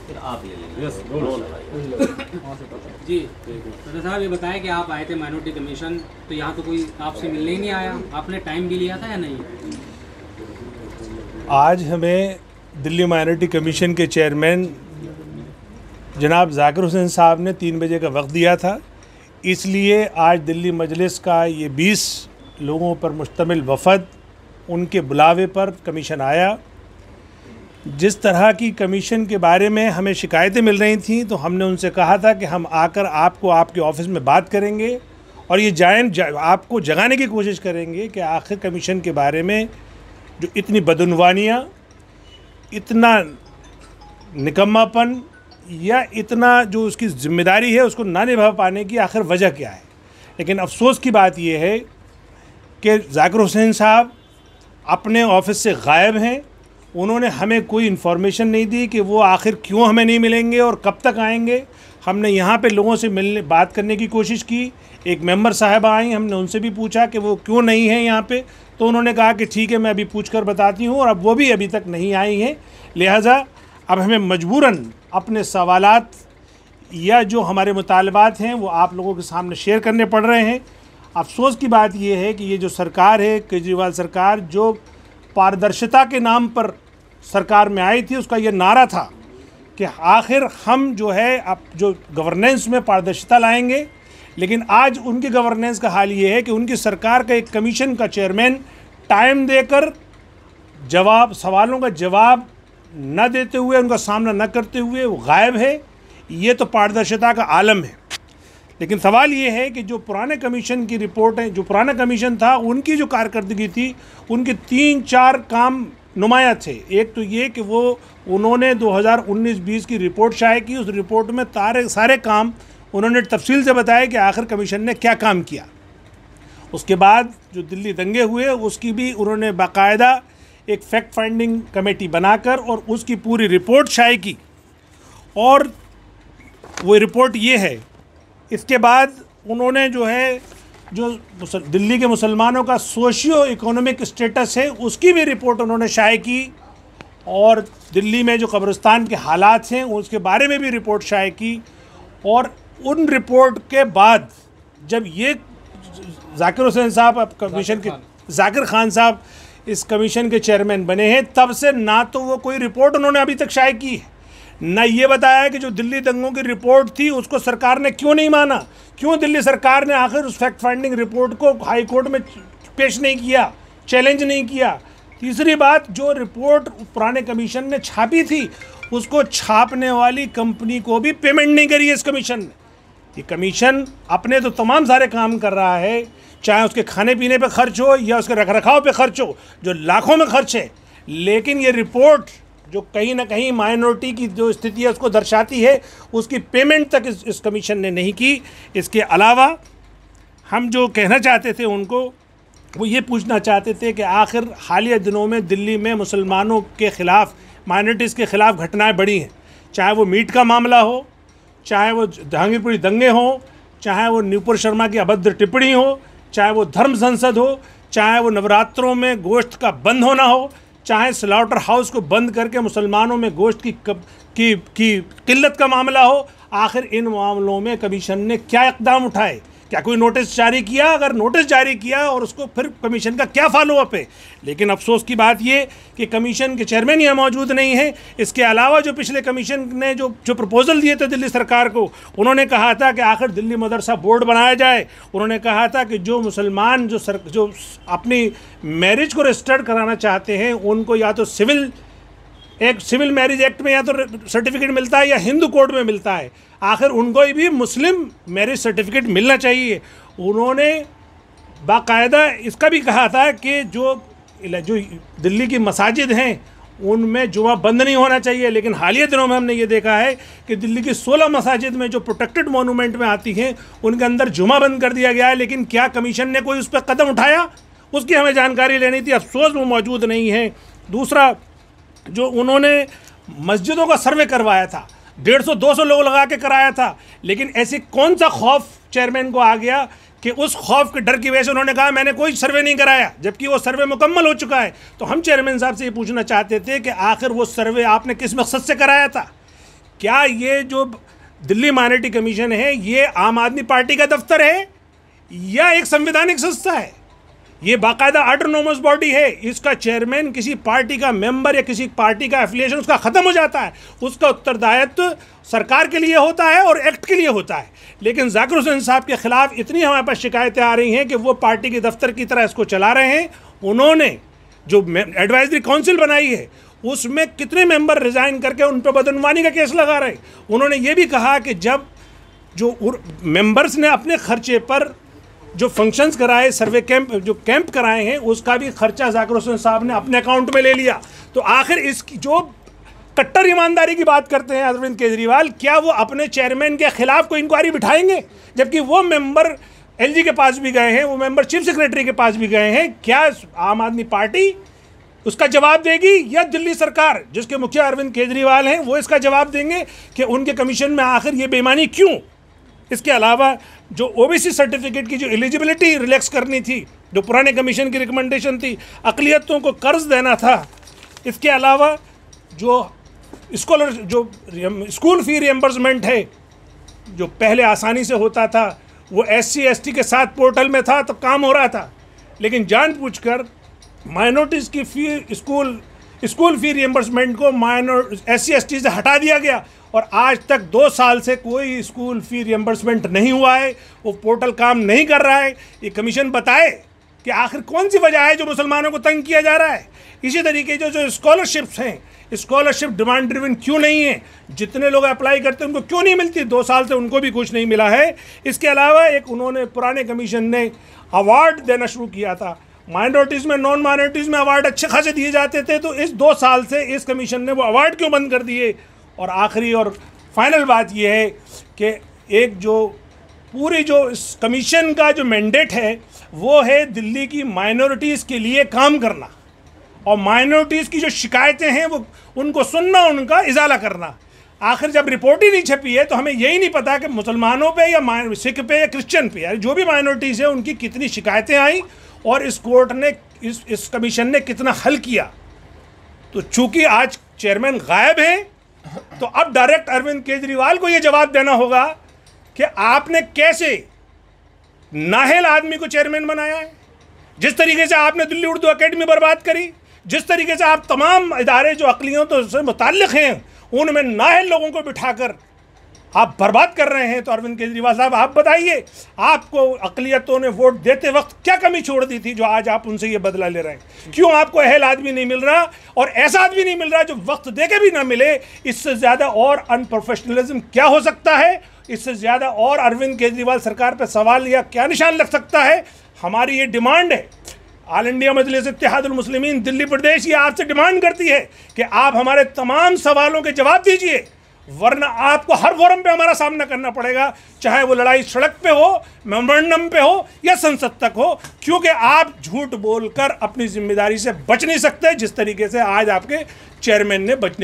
फिर आप ले लेंगे। जी तो साहब ये बताएं कि आप आए थे माइनॉरिटी कमीशन, तो यहाँ तो कोई आपसे मिलने ही नहीं आया, आपने टाइम भी लिया था या नहीं? आज हमें दिल्ली माइनॉरिटी कमीशन के चेयरमैन जनाब जाकिर हुसैन साहब ने 3 बजे का वक्त दिया था, इसलिए आज दिल्ली मजलिस का ये 20 लोगों पर मुश्तमिल वफ़द उनके बुलावे पर कमीशन आया। जिस तरह की कमीशन के बारे में हमें शिकायतें मिल रही थीं, तो हमने उनसे कहा था कि हम आकर आपको आपके ऑफ़िस में बात करेंगे और ये आपको जगाने की कोशिश करेंगे कि आखिर कमीशन के बारे में जो इतनी बदउनवानियाँ, इतना निकम्मापन या इतना जो उसकी ज़िम्मेदारी है उसको ना निभा पाने की आखिर वजह क्या है। लेकिन अफसोस की बात यह है कि जाकिर हुसैन साहब अपने ऑफिस से गायब हैं। उन्होंने हमें कोई इन्फॉर्मेशन नहीं दी कि वो आखिर क्यों हमें नहीं मिलेंगे और कब तक आएंगे। हमने यहाँ पे लोगों से बात करने की कोशिश की, एक मेंबर साहबा आई, हमने उनसे भी पूछा कि वो क्यों नहीं हैं यहाँ पे, तो उन्होंने कहा कि ठीक है मैं अभी पूछ कर बताती हूँ, और अब वो भी अभी तक नहीं आई हैं। लिहाजा अब हमें मजबूरन अपने सवालात या जो हमारे मुतालबात हैं वो आप लोगों के सामने शेयर करने पड़ रहे हैं। अफसोस की बात यह है कि ये जो सरकार है, केजरीवाल सरकार, जो पारदर्शिता के नाम पर सरकार में आई थी, उसका ये नारा था कि आखिर हम जो है अब जो गवर्नेंस में पारदर्शिता लाएंगे, लेकिन आज उनकी गवर्नेंस का हाल ये है कि उनकी सरकार का एक कमीशन का चेयरमैन टाइम देकर सवालों का जवाब न देते हुए, उनका सामना न करते हुए वो गायब है। ये तो पारदर्शिता का आलम है। लेकिन सवाल ये है कि जो पुराने कमीशन की रिपोर्ट है, जो पुराना कमीशन था, उनकी जो कारकर्दगी थी, उनके 3-4 काम नुमाया थे। एक तो ये कि उन्होंने 2019-20 की रिपोर्ट शाये की। उस रिपोर्ट में सारे काम उन्होंने तफसील से बताया कि आखिर कमीशन ने क्या काम किया। उसके बाद जो दिल्ली दंगे हुए उसकी भी उन्होंने बाकायदा एक फैक्ट फाइंडिंग कमेटी बनाकर और उसकी पूरी रिपोर्ट शाये की, और वो रिपोर्ट ये है। इसके बाद उन्होंने जो दिल्ली के मुसलमानों का सोशियो इकोनॉमिक स्टेटस है उसकी भी रिपोर्ट उन्होंने शाये की, और दिल्ली में जो कब्रिस्तान के हालात हैं उसके बारे में भी रिपोर्ट शाये की। और उन रिपोर्ट के बाद जब ये जाकिर हुसैन साहब कमीशन के जाकिर खान साहब इस कमीशन के चेयरमैन बने हैं, तब से ना तो वो कोई रिपोर्ट उन्होंने अभी तक शाये की है, न ये बताया कि जो दिल्ली दंगों की रिपोर्ट थी उसको सरकार ने क्यों नहीं माना, क्यों दिल्ली सरकार ने आखिर उस फैक्ट फाइंडिंग रिपोर्ट को हाई कोर्ट में पेश नहीं किया, चैलेंज नहीं किया। तीसरी बात, जो रिपोर्ट पुराने कमीशन ने छापी थी उसको छापने वाली कंपनी को भी पेमेंट नहीं करी है इस कमीशन ने। ये कमीशन अपने तो तमाम सारे काम कर रहा है, चाहे उसके खाने पीने पे खर्च हो या उसके रखरखाव पे खर्च हो, जो लाखों में खर्च है, लेकिन ये रिपोर्ट जो कहीं ना कहीं माइनॉरिटी की जो स्थिति है उसको दर्शाती है, उसकी पेमेंट तक इस कमीशन ने नहीं की। इसके अलावा हम जो कहना चाहते थे उनको, वो ये पूछना चाहते थे कि आखिर हालिया दिनों में दिल्ली में मुसलमानों के ख़िलाफ़, माइनॉरिटीज़ के ख़िलाफ़ घटनाएं बढ़ी हैं, चाहे वो मीट का मामला हो, चाहे वो जहांगीरपुरी दंगे हों, चाहे वो न्यूपुर शर्मा की अभद्र टिप्पणी हो, चाहे वो धर्म संसद हो, चाहे वो नवरात्रों में गोश्त का बंद होना हो, चाहे स्लॉटर हाउस को बंद करके मुसलमानों में गोश्त की किल्लत का मामला हो। आखिर इन मामलों में कमीशन ने क्या इक़दाम उठाए? क्या कोई नोटिस जारी किया? अगर नोटिस जारी किया और उसको फिर कमीशन का क्या फॉलोअप है? लेकिन अफसोस की बात ये कि कमीशन के चेयरमैन यहाँ मौजूद नहीं है। इसके अलावा जो पिछले कमीशन ने जो प्रपोज़ल दिए थे दिल्ली सरकार को, उन्होंने कहा था कि आखिर दिल्ली मदरसा बोर्ड बनाया जाए। उन्होंने कहा था कि जो मुसलमान जो अपनी मैरिज को रजिस्टर्ड कराना चाहते हैं उनको या तो सिविल मैरिज एक्ट में या तो सर्टिफिकेट मिलता है या हिंदू कोड में मिलता है, आखिर उनको भी मुस्लिम मैरिज सर्टिफिकेट मिलना चाहिए। उन्होंने बाकायदा इसका भी कहा था कि जो दिल्ली की मसाजिद हैं उनमें जुमा बंद नहीं होना चाहिए। लेकिन हालिया दिनों में हमने ये देखा है कि दिल्ली की 16 मसाजिद में जो प्रोटेक्टेड मोनूमेंट में आती हैं उनके अंदर जुमा बंद कर दिया गया है। लेकिन क्या कमीशन ने कोई उस पर कदम उठाया? उसकी हमें जानकारी लेनी थी। अफसोस वो मौजूद नहीं है। दूसरा, जो उन्होंने मस्जिदों का सर्वे करवाया था, 150-200 लोग लगा के कराया था, लेकिन ऐसी कौन सा खौफ चेयरमैन को आ गया कि उस खौफ के डर की वजह से उन्होंने कहा मैंने कोई सर्वे नहीं कराया, जबकि वो सर्वे मुकम्मल हो चुका है। तो हम चेयरमैन साहब से ये पूछना चाहते थे कि आखिर वो सर्वे आपने किस मकसद से कराया था? क्या ये जो दिल्ली माइनॉरिटी कमीशन है ये आम आदमी पार्टी का दफ्तर है या एक संवैधानिक संस्था है? ये बाकायदा ऑटोनोमस बॉडी है। इसका चेयरमैन किसी पार्टी का मेंबर या किसी पार्टी का एफिलिएशन उसका ख़त्म हो जाता है, उसका उत्तरदायित्व सरकार के लिए होता है और एक्ट के लिए होता है। लेकिन जाकिर हुसैन साहब के ख़िलाफ़ इतनी हमारे पास शिकायतें आ रही हैं कि वो पार्टी के दफ्तर की तरह इसको चला रहे हैं। उन्होंने जो एडवाइजरी काउंसिल बनाई है उसमें कितने मेंबर रिज़ाइन करके उन पर बदनवानी का केस लगा रहे हैं। उन्होंने ये भी कहा कि जब जो मेंबर्स ने अपने खर्चे पर जो फंक्शंस कराए, सर्वे कैंप जो कैंप कराए हैं, उसका भी खर्चा जाकिर हुसैन साहब ने अपने अकाउंट में ले लिया। तो आखिर इसकी जो कट्टर ईमानदारी की बात करते हैं अरविंद केजरीवाल, क्या वो अपने चेयरमैन के खिलाफ कोई इंक्वायरी बिठाएंगे? जबकि वो मेंबर एलजी के पास भी गए हैं, वो मेंबर चीफ सेक्रेटरी के पास भी गए हैं। क्या आम आदमी पार्टी उसका जवाब देगी या दिल्ली सरकार, जिसके मुखिया अरविंद केजरीवाल हैं, वो इसका जवाब देंगे कि उनके कमीशन में आखिर ये बेईमानी क्यों? इसके अलावा जो ओबीसी सर्टिफिकेट की जो एलिजिबिलिटी रिलैक्स करनी थी, जो पुराने कमीशन की रिकमेंडेशन थी, अक़लियतों को कर्ज देना था, इसके अलावा जो स्कूल फ़ी रिएम्बर्समेंट है जो पहले आसानी से होता था, वो SC ST के साथ पोर्टल में था तो काम हो रहा था, लेकिन जानबूझकर माइनॉरिटीज़ की स्कूल फ़ी रिएम्बर्समेंट को SC ST से हटा दिया गया और आज तक 2 साल से कोई स्कूल फ़ी रिएम्बर्समेंट नहीं हुआ है। वो पोर्टल काम नहीं कर रहा है। ये कमीशन बताए कि आखिर कौन सी वजह है जो मुसलमानों को तंग किया जा रहा है। इसी तरीके जो स्कॉलरशिप्स हैं, स्कॉलरशिप डिमांड ड्रिवन क्यों नहीं है? जितने लोग अप्लाई करते हैं उनको क्यों नहीं मिलती? 2 साल से उनको भी कुछ नहीं मिला है। इसके अलावा एक उन्होंने पुराने कमीशन ने अवार्ड देना शुरू किया था, माइनॉरिटीज़ में, नॉन माइनॉरिटीज़ में अवार्ड अच्छे खासे दिए जाते थे, तो इस 2 साल से इस कमीशन ने वो अवार्ड क्यों बंद कर दिए? और आखिरी और फाइनल बात यह है कि एक जो पूरी जो इस कमीशन का जो मैंडेट है वो है दिल्ली की माइनॉरिटीज़ के लिए काम करना और माइनॉरिटीज़ की जो शिकायतें हैं वो उनको सुनना, उनका इजाला करना। आखिर जब रिपोर्ट ही नहीं छपी है तो हमें यही नहीं पता कि मुसलमानों पे या सिख पे या क्रिश्चियन पे, यार जो भी माइनॉरिटीज़ है उनकी कितनी शिकायतें आई और इस कोर्ट ने इस कमीशन ने कितना हल किया। तो चूँकि आज चेयरमैन गायब हैं तो अब डायरेक्ट अरविंद केजरीवाल को ये जवाब देना होगा कि आपने कैसे नाअहल आदमी को चेयरमैन बनाया है। जिस तरीके से आपने दिल्ली उर्दू एकेडमी बर्बाद करी, जिस तरीके से आप तमाम इदारे जो अक़लियतों से मुताल्लिक़ हैं उनमें नाअहल लोगों को बिठाकर आप बर्बाद कर रहे हैं। तो अरविंद केजरीवाल साहब, आप बताइए, आपको अक़लियतों ने वोट देते वक्त क्या कमी छोड़ दी थी जो आज आप उनसे ये बदला ले रहे हैं? क्यों आपको अहल आदमी नहीं मिल रहा और ऐसा आदमी नहीं मिल रहा जो वक्त दे के भी ना मिले? इससे ज़्यादा और अनप्रोफेशनलिज्म क्या हो सकता है? इससे ज़्यादा और अरविंद केजरीवाल सरकार पर सवाल या क्या निशान लग सकता है? हमारी ये डिमांड है, ऑल इंडिया मजलिस इत्तेहादुल मुस्लिमीन दिल्ली प्रदेश ये आपसे डिमांड करती है कि आप हमारे तमाम सवालों के जवाब दीजिए, वरना आपको हर फोरम पे हमारा सामना करना पड़ेगा, चाहे वो लड़ाई सड़क पे हो, मेमोरेंडम पे हो या संसद तक हो, क्योंकि आप झूठ बोलकर अपनी जिम्मेदारी से बच नहीं सकते जिस तरीके से आज आपके चेयरमैन ने बचने